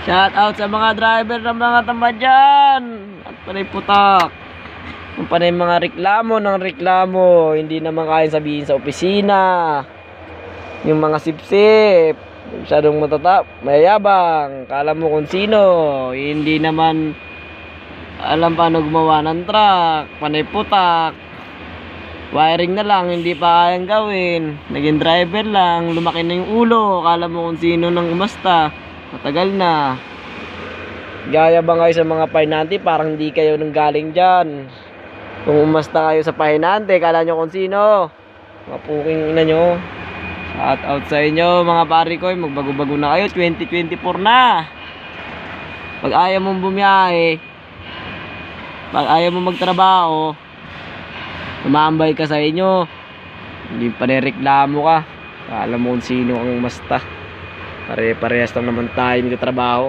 Shout out sa mga driver ng mga tamad dyan. At panay putak. Kung panay mga reklamo ng reklamo, hindi naman kaya sabihin sa opisina. Yung mga sipsip, masyadong matatap, mayayabang, kala mo kung sino, hindi naman alam paano gumawa ng truck, panay putak. Wiring na lang, hindi pa kayang gawin. Naging driver lang, lumaki na yung ulo, kala mo kung sino nang umasta. Matagal na. Gaya ba kayo sa mga pahinante, parang hindi kayo nang galing dyan. Kung umasta kayo sa pahinante, kala nyo kung sino. Mga puking ina nyo. Shout out sa inyo mga pari ko, magbago-bago na kayo, 2024 na. Pag ayaw mong bumiyahe, pag ayaw mong magtrabaho, tumambay ka sa inyo, hindi pa nireklamo ka. Alam mo kung sino ang umasta. Pare-parehas lang naman tayo nagtatrabaho.